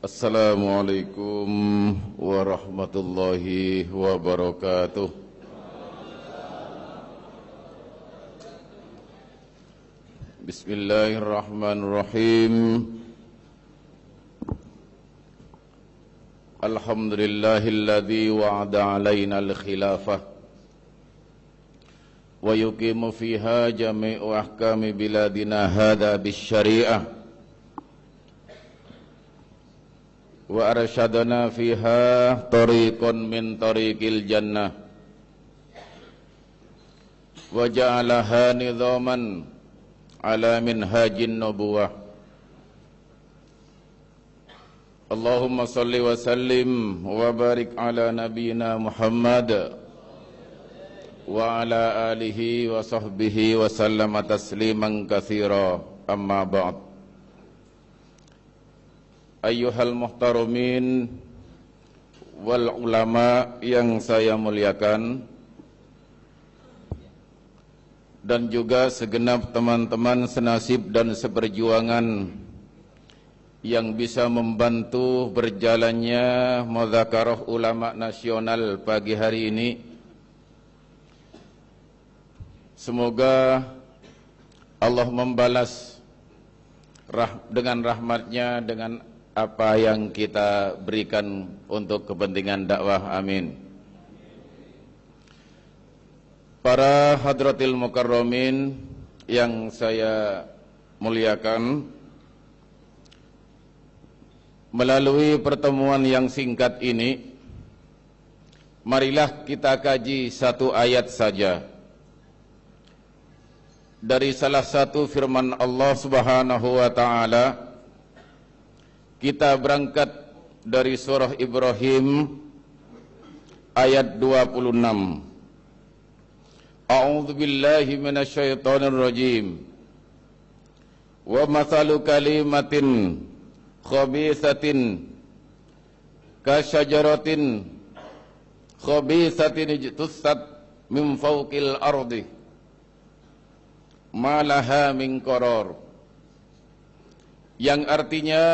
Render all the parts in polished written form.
Assalamualaikum warahmatullahi wabarakatuh. Bismillahirrahmanirrahim. Alhamdulillahilladzi wa'ada alaina al-khilafah wa yuqimu fiha jami'u ahkami biladina hadha bisyari'ah wa arsyadana fiha tariqan min tariqil jannah wa ja'alaha nidhaman ala minhajin nubuwah. Allahumma salli wa sallim wa barik ala nabiyyina Muhammad wa ala alihi wa sahbihi wa sallama tasliman katsira. Amma ba'd. Ayyuhal muhtaramin wal ulama yang saya muliakan, dan juga segenap teman-teman senasib dan seperjuangan yang bisa membantu berjalannya Mudzakarah Ulama Nasional pagi hari ini. Semoga Allah membalas dengan rahmatnya dengan apa yang kita berikan untuk kepentingan dakwah. Amin. Para hadratil mukarramin yang saya muliakan, melalui pertemuan yang singkat ini, marilah kita kaji satu ayat saja dari salah satu firman Allah Subhanahu wa ta'ala. Kita berangkat dari surah Ibrahim ayat 26. A'udzu billahi minasyaitonir rajim. Wa mathalu kalimatin khabithatin kasyajaratin khabithatin ijtussat min fawqil ardi ma laha min qarar. Yang artinya,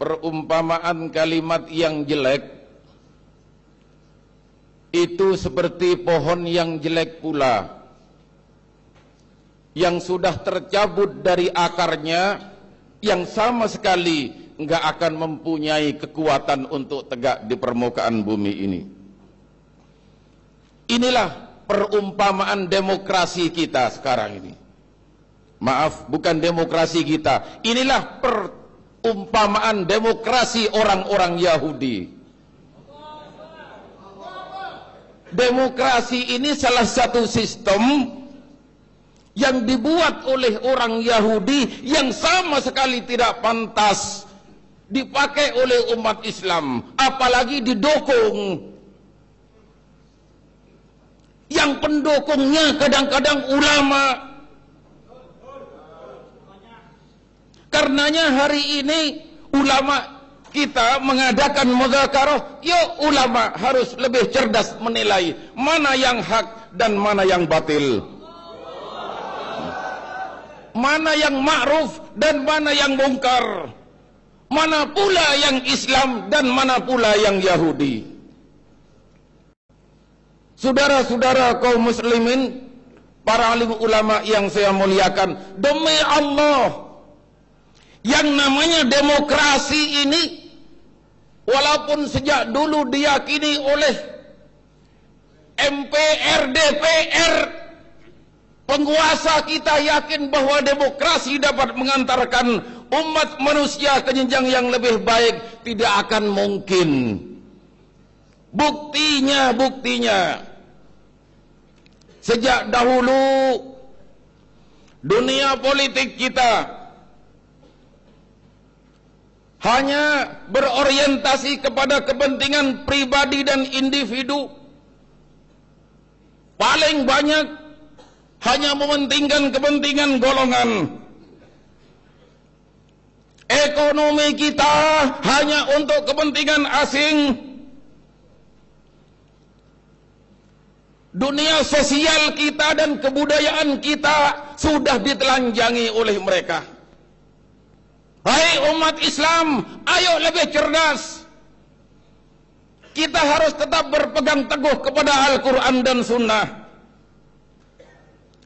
perumpamaan kalimat yang jelek itu seperti pohon yang jelek pula, yang sudah tercabut dari akarnya, yang sama sekali enggak akan mempunyai kekuatan untuk tegak di permukaan bumi ini. Inilah perumpamaan demokrasi kita sekarang ini. Maaf, bukan demokrasi kita. Inilah perumpamaan demokrasi orang-orang Yahudi. Demokrasi ini salah satu sistem yang dibuat oleh orang Yahudi yang sama sekali tidak pantas dipakai oleh umat Islam, apalagi didukung. Yang pendukungnya kadang-kadang ulama. Karenanya hari ini ulama kita mengadakan mudzakarah. Yuk ulama harus lebih cerdas menilai mana yang hak dan mana yang batil, mana yang ma'ruf dan mana yang mungkar, mana pula yang Islam dan mana pula yang Yahudi. Saudara-saudara kaum muslimin, para alim ulama yang saya muliakan, demi Allah, yang namanya demokrasi ini, walaupun sejak dulu diyakini oleh MPR, DPR, penguasa kita yakin bahwa demokrasi dapat mengantarkan umat manusia ke jenjang yang lebih baik, tidak akan mungkin. Buktinya, sejak dahulu dunia politik kita hanya berorientasi kepada kepentingan pribadi dan individu. Paling banyak hanya mementingkan kepentingan golongan. Ekonomi kita hanya untuk kepentingan asing. Dunia sosial kita dan kebudayaan kita sudah ditelanjangi oleh mereka. Hai umat Islam, ayo lebih cerdas. Kita harus tetap berpegang teguh kepada Al-Quran dan Sunnah.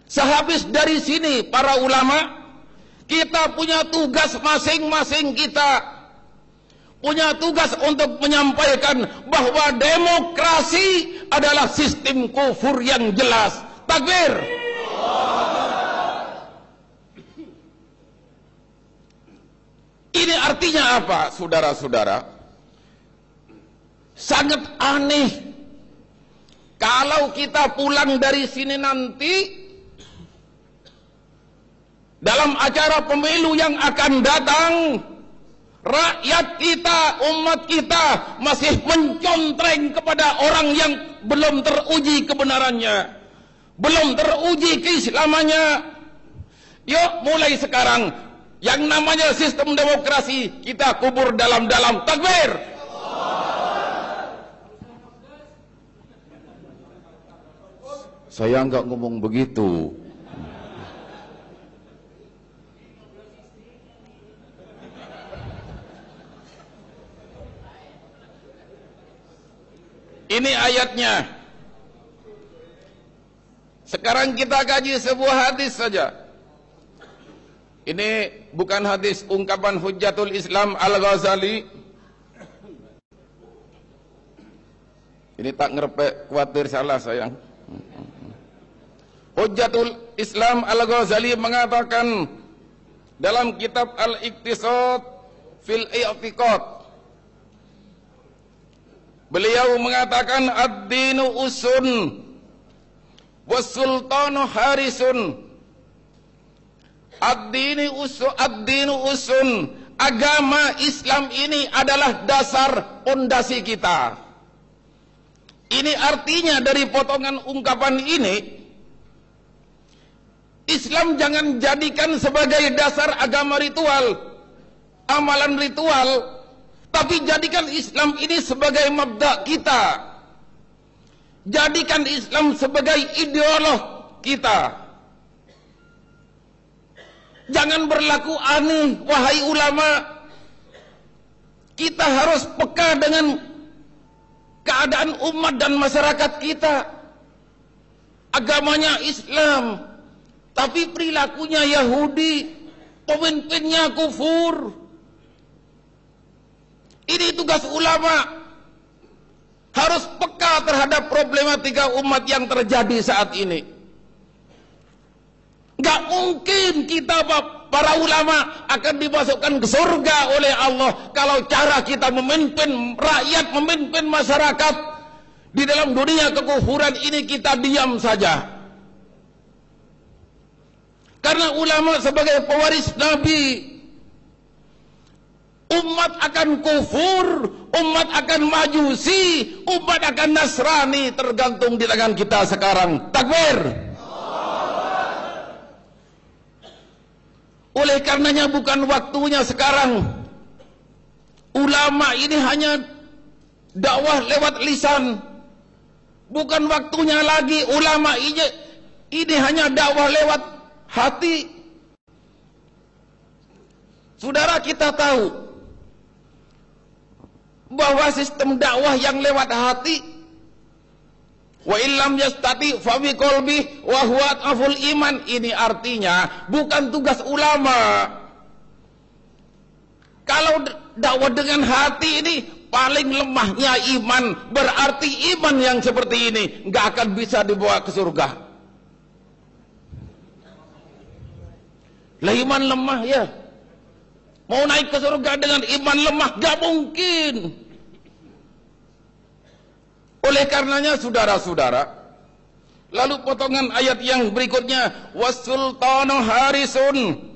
Sehabis dari sini para ulama, kita punya tugas masing-masing, kita punya tugas untuk menyampaikan bahwa demokrasi adalah sistem kufur yang jelas. Takbir. Ini artinya apa, saudara-saudara? Sangat aneh kalau kita pulang dari sini nanti dalam acara pemilu yang akan datang, rakyat kita, umat kita masih mencontreng kepada orang yang belum teruji kebenarannya, belum teruji keislamannya. Yuk mulai sekarang, yang namanya sistem demokrasi kita kubur dalam-dalam. Takbir. Saya enggak ngomong begitu. Ini ayatnya. Sekarang kita kaji sebuah hadis saja. Ini bukan hadis ungkapan Hujjatul Islam Al-Ghazali. Ini tak ngerepek, khawatir salah sayang. Hujjatul Islam Al-Ghazali mengatakan dalam kitab Al-Iqtisad fil I'tiqad, beliau mengatakan ad-dinu usun was-sultanu harisun. Ad-dinu usun, agama Islam ini adalah dasar pondasi kita. Ini artinya dari potongan ungkapan ini, Islam jangan jadikan sebagai dasar agama ritual, amalan ritual, tapi jadikan Islam ini sebagai mabda kita. Jadikan Islam sebagai ideolog kita. Jangan berlaku aneh, wahai ulama. Kita harus peka dengan keadaan umat dan masyarakat kita. Agamanya Islam, tapi perilakunya Yahudi, pemimpinnya kufur. Ini tugas ulama. Harus peka terhadap problematika umat yang terjadi saat ini. Gak mungkin kita para ulama akan dimasukkan ke surga oleh Allah kalau cara kita memimpin rakyat, memimpin masyarakat di dalam dunia kekufuran ini kita diam saja. Karena ulama sebagai pewaris Nabi, umat akan kufur, umat akan majusi, umat akan Nasrani, tergantung di tangan kita sekarang. Takbir. Oleh karenanya bukan waktunya sekarang. Ulama ini hanya dakwah lewat lisan. Bukan waktunya lagi ulama ini hanya dakwah lewat hati. Saudara, kita tahu bahwa sistem dakwah yang lewat hati, wa illam yastati fa bi qalbi wa huwa aful iman, ini artinya bukan tugas ulama. Kalau dakwah dengan hati ini paling lemahnya iman, berarti iman yang seperti ini nggak akan bisa dibawa ke surga. Lah iman lemah ya, mau naik ke surga dengan iman lemah gak mungkin. Oleh karenanya saudara-saudara, lalu potongan ayat yang berikutnya, was-sultanu harisun,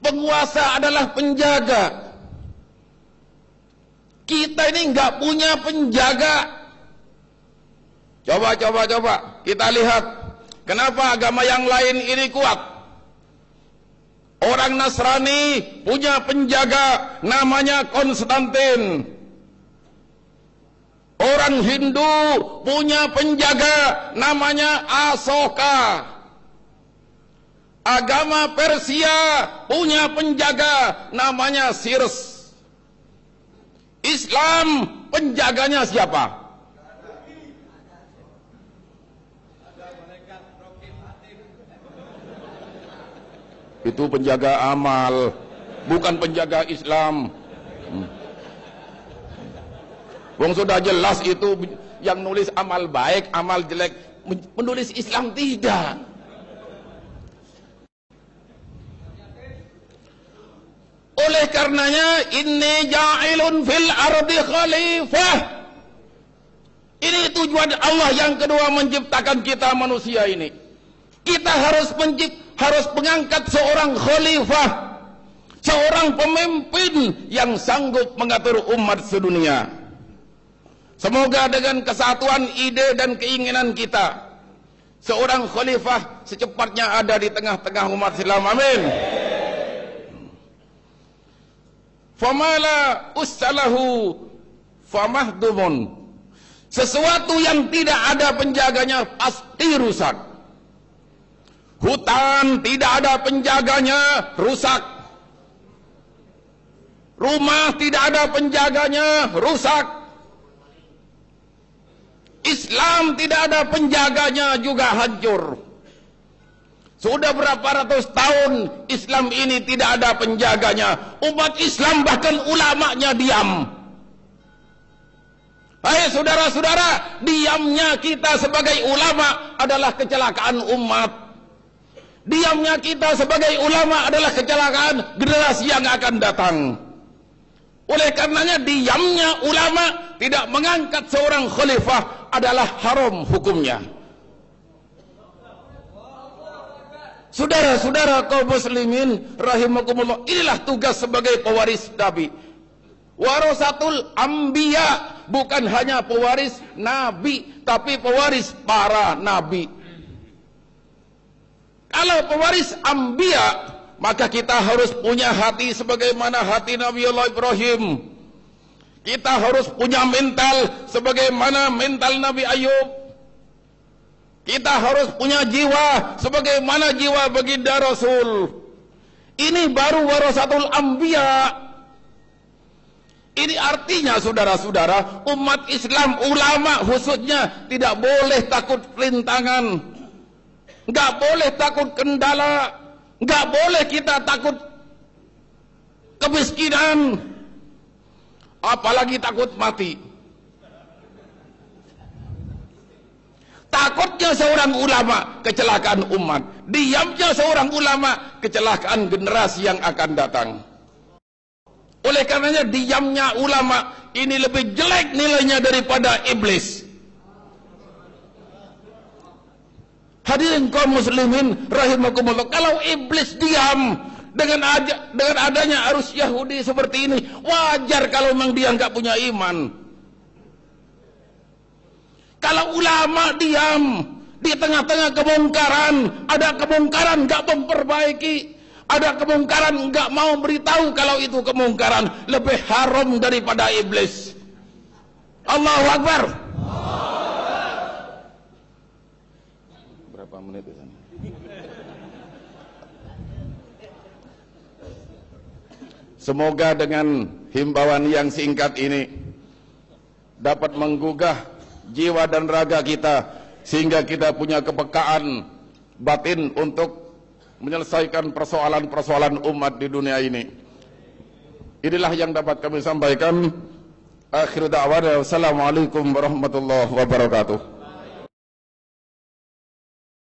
penguasa adalah penjaga. Kita ini nggak punya penjaga. Coba kita lihat kenapa agama yang lain ini kuat. Orang Nasrani punya penjaga namanya Konstantin. Orang Hindu punya penjaga namanya Asoka. Agama Persia punya penjaga namanya Cyrus. Islam penjaganya siapa? Itu penjaga amal, bukan penjaga Islam. Wong sudah jelas itu yang nulis amal baik, amal jelek, menulis Islam tidak. Oleh karenanya, inni ja'ilun fil ardi khalifah. Ini tujuan Allah yang kedua menciptakan kita manusia ini. Kita harus mengangkat seorang khalifah, seorang pemimpin yang sanggup mengatur umat sedunia. Semoga dengan kesatuan ide dan keinginan kita, seorang khalifah secepatnya ada di tengah-tengah umat Islam. Amin. Famala ussalahu famahdumun. Sesuatu yang tidak ada penjaganya pasti rusak. Hutan tidak ada penjaganya, rusak. Rumah tidak ada penjaganya, rusak. Islam tidak ada penjaganya, juga hancur. Sudah berapa ratus tahun Islam ini tidak ada penjaganya. Umat Islam bahkan ulamanya diam. Hai saudara-saudara, diamnya kita sebagai ulama adalah kecelakaan umat. Diamnya kita sebagai ulama adalah kecelakaan generasi yang akan datang. Oleh karenanya diamnya ulama tidak mengangkat seorang khalifah adalah haram hukumnya. Saudara-saudara kaum muslimin rahimakumullah, inilah tugas sebagai pewaris Nabi. Warasatul anbiya, bukan hanya pewaris Nabi, tapi pewaris para Nabi. Kalau pewaris anbiya, maka kita harus punya hati sebagaimana hati Nabi Allah Ibrahim. Kita harus punya mental sebagaimana mental Nabi Ayub. Kita harus punya jiwa sebagaimana jiwa baginda Rasul. Ini baru warasatul anbiya. Ini artinya saudara-saudara, umat Islam, ulama khususnya tidak boleh takut rintangan. Nggak boleh takut kendala, nggak boleh kita takut kemiskinan, apalagi takut mati. Takutnya seorang ulama, kecelakaan umat. Diamnya seorang ulama, kecelakaan generasi yang akan datang. Oleh karenanya diamnya ulama ini lebih jelek nilainya daripada iblis. Hadirin kaum muslimin rahimakumullah, kalau iblis diam dengan adanya arus Yahudi seperti ini, wajar kalau memang dia nggak punya iman. Kalau ulama diam di tengah-tengah kemungkaran, ada kemungkaran nggak memperbaiki, ada kemungkaran nggak mau beritahu kalau itu kemungkaran, lebih haram daripada iblis. Allahu Akbar. Berapa menit di sana? Semoga dengan himbauan yang singkat ini dapat menggugah jiwa dan raga kita, sehingga kita punya kepekaan batin untuk menyelesaikan persoalan-persoalan umat di dunia ini. Inilah yang dapat kami sampaikan. Akhir da'wana, wassalamualaikum warahmatullahi wabarakatuh.